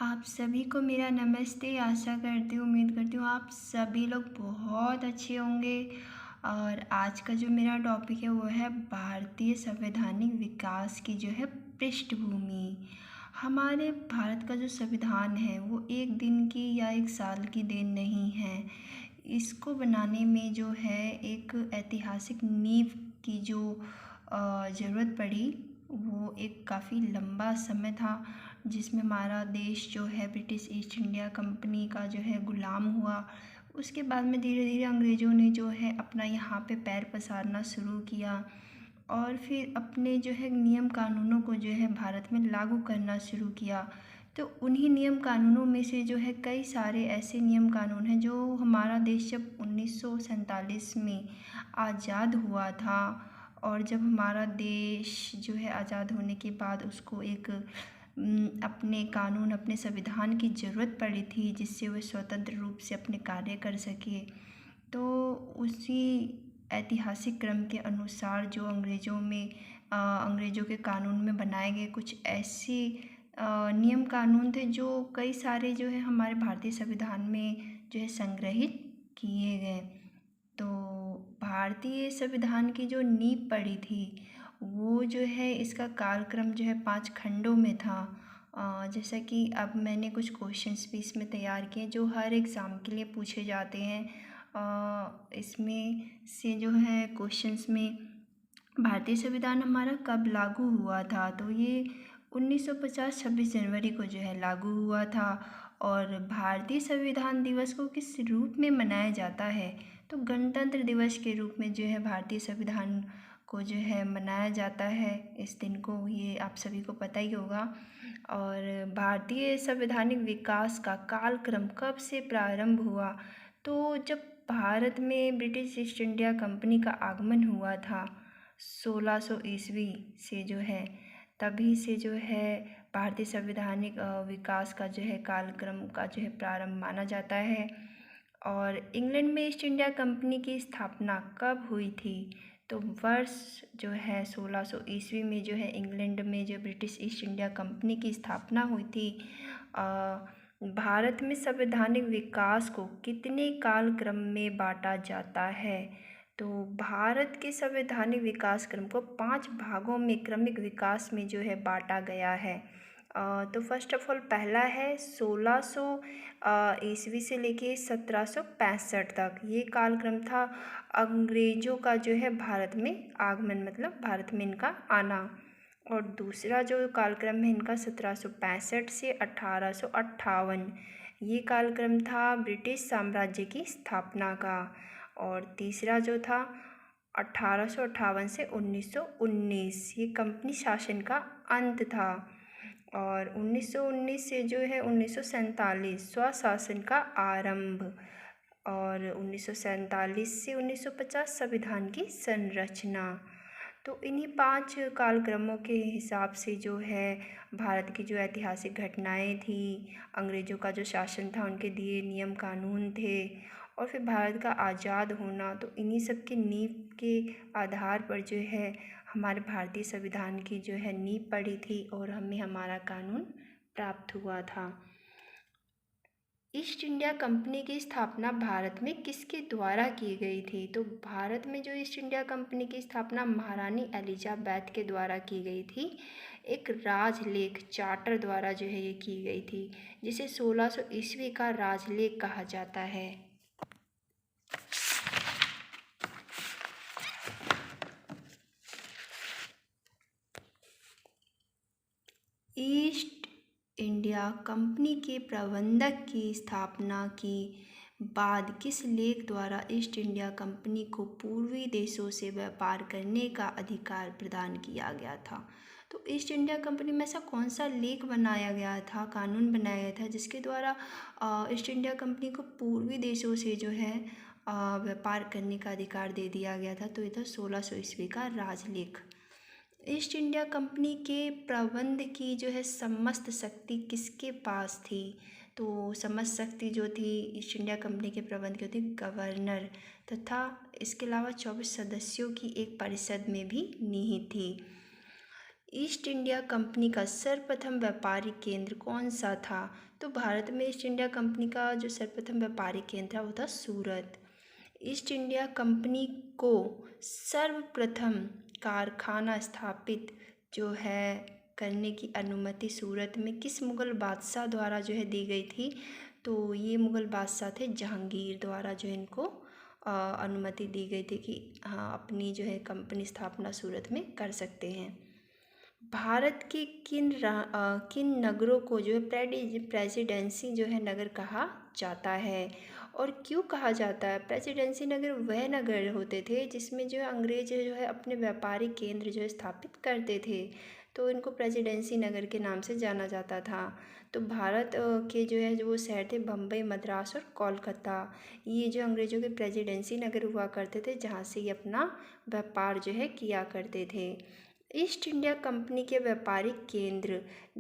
आप सभी को मेरा नमस्ते। आशा करती हूँ, उम्मीद करती हूँ आप सभी लोग बहुत अच्छे होंगे। और आज का जो मेरा टॉपिक है वो है भारतीय संवैधानिक विकास की जो है पृष्ठभूमि। हमारे भारत का जो संविधान है वो एक दिन की या एक साल की देन नहीं है। इसको बनाने में जो है एक ऐतिहासिक नींव की जो ज़रूरत पड़ी, वो एक काफ़ी लंबा समय था जिसमें हमारा देश जो है ब्रिटिश ईस्ट इंडिया कंपनी का जो है ग़ुलाम हुआ। उसके बाद में धीरे धीरे अंग्रेज़ों ने जो है अपना यहाँ पे पैर पसारना शुरू किया और फिर अपने जो है नियम कानूनों को जो है भारत में लागू करना शुरू किया। तो उन्हीं नियम कानूनों में से जो है कई सारे ऐसे नियम कानून हैं जो हमारा देश जब 1947 में आज़ाद हुआ था, और जब हमारा देश जो है आज़ाद होने के बाद उसको एक अपने कानून, अपने संविधान की ज़रूरत पड़ी थी जिससे वह स्वतंत्र रूप से अपने कार्य कर सके। तो उसी ऐतिहासिक क्रम के अनुसार जो अंग्रेज़ों के कानून में बनाए गए कुछ ऐसे नियम कानून थे जो कई सारे जो है हमारे भारतीय संविधान में जो है संग्रहित किए गए। तो भारतीय संविधान की जो नींव पड़ी थी वो जो है इसका कालक्रम जो है 5 खंडों में था। जैसा कि अब मैंने कुछ क्वेश्चंस भी इसमें तैयार किए जो हर एग्ज़ाम के लिए पूछे जाते हैं। इसमें से जो है क्वेश्चंस में भारतीय संविधान हमारा कब लागू हुआ था, तो ये 1950 26 जनवरी को जो है लागू हुआ था। और भारतीय संविधान दिवस को किस रूप में मनाया जाता है, तो गणतंत्र दिवस के रूप में जो है भारतीय संविधान को जो है मनाया जाता है इस दिन को, ये आप सभी को पता ही होगा। और भारतीय संवैधानिक विकास का कालक्रम कब से प्रारंभ हुआ, तो जब भारत में ब्रिटिश ईस्ट इंडिया कंपनी का आगमन हुआ था 1600 ईस्वी से जो है, तभी से जो है भारतीय संवैधानिक विकास का जो है कालक्रम का जो है प्रारंभ माना जाता है। और इंग्लैंड में ईस्ट इंडिया कंपनी की स्थापना कब हुई थी, तो वर्ष जो है 1600 ईस्वी में जो है इंग्लैंड में जो ब्रिटिश ईस्ट इंडिया कंपनी की स्थापना हुई थी। भारत में संवैधानिक विकास को कितने कालक्रम में बांटा जाता है, तो भारत के संवैधानिक विकास क्रम को 5 भागों में क्रमिक विकास में जो है बांटा गया है। तो फर्स्ट ऑफ ऑल पहला है 1600 ईस्वी से लेके 1765 तक, ये कालक्रम था अंग्रेज़ों का जो है भारत में आगमन, मतलब भारत में इनका आना। और दूसरा जो कालक्रम है इनका 1765 से 1858, ये कालक्रम था ब्रिटिश साम्राज्य की स्थापना का। और तीसरा जो था 1858 से 1919, ये कंपनी शासन का अंत था। और 1919 से जो है 1947 स्वशासन का आरंभ। और 1947 से 1950 संविधान की संरचना। तो इन्हीं 5 कालक्रमों के हिसाब से जो है भारत की जो ऐतिहासिक घटनाएं थी, अंग्रेज़ों का जो शासन था, उनके दिए नियम कानून थे, और फिर भारत का आज़ाद होना, तो इन्हीं सब की नींव के आधार पर जो है हमारे भारतीय संविधान की जो है नींव पड़ी थी और हमें हमारा कानून प्राप्त हुआ था। ईस्ट इंडिया कंपनी की स्थापना भारत में किसके द्वारा की गई थी, तो भारत में जो ईस्ट इंडिया कंपनी की स्थापना महारानी एलिजाबेथ के द्वारा की गई थी। एक राजलेख चार्टर द्वारा जो है ये की गई थी, जिसे 1600 ईस्वी का राजलेख कहा जाता है। ईस्ट इंडिया कंपनी के प्रबंधक की स्थापना के बाद किस लेख द्वारा ईस्ट इंडिया कंपनी को पूर्वी देशों से व्यापार करने का अधिकार प्रदान किया गया था, तो ईस्ट इंडिया कंपनी में ऐसा कौन सा लेख बनाया गया था, कानून बनाया गया था जिसके द्वारा ईस्ट इंडिया कंपनी को पूर्वी देशों से जो है व्यापार करने का अधिकार दे दिया गया था, तो ये था 1600 ईस्वी का राजलेख। ईस्ट इंडिया कंपनी के प्रबंध की जो है समस्त शक्ति किसके पास थी, तो समस्त शक्ति जो थी ईस्ट इंडिया कंपनी के प्रबंध की थी गवर्नर, तथा इसके अलावा 24 सदस्यों की एक परिषद में भी निहित थी। ईस्ट इंडिया कंपनी का सर्वप्रथम व्यापारिक केंद्र कौन सा था? तो भारत में ईस्ट इंडिया कंपनी का जो सर्वप्रथम व्यापारिक केंद्र था वो था सूरत। ईस्ट इंडिया कंपनी को सर्वप्रथम कारखाना स्थापित जो है करने की अनुमति सूरत में किस मुग़ल बादशाह द्वारा जो है दी गई थी? तो ये मुग़ल बादशाह थे जहांगीर द्वारा जो इनको अनुमति दी गई थी कि हाँ अपनी जो है कंपनी स्थापना सूरत में कर सकते हैं। भारत के किन नगरों को जो है प्रेसिडेंसी जो है नगर कहा जाता है और क्यों कहा जाता है? प्रेसिडेंसी नगर वह नगर होते थे जिसमें जो है अंग्रेज जो है अपने व्यापारिक केंद्र जो है स्थापित करते थे, तो इनको प्रेसिडेंसी नगर के नाम से जाना जाता था। तो भारत के जो है जो वो शहर थे बम्बई, मद्रास और कोलकाता, ये जो अंग्रेज़ों के प्रेसिडेंसी नगर हुआ करते थे जहाँ से ये अपना व्यापार जो है किया करते थे। ईस्ट इंडिया कंपनी के व्यापारिक केंद्र जो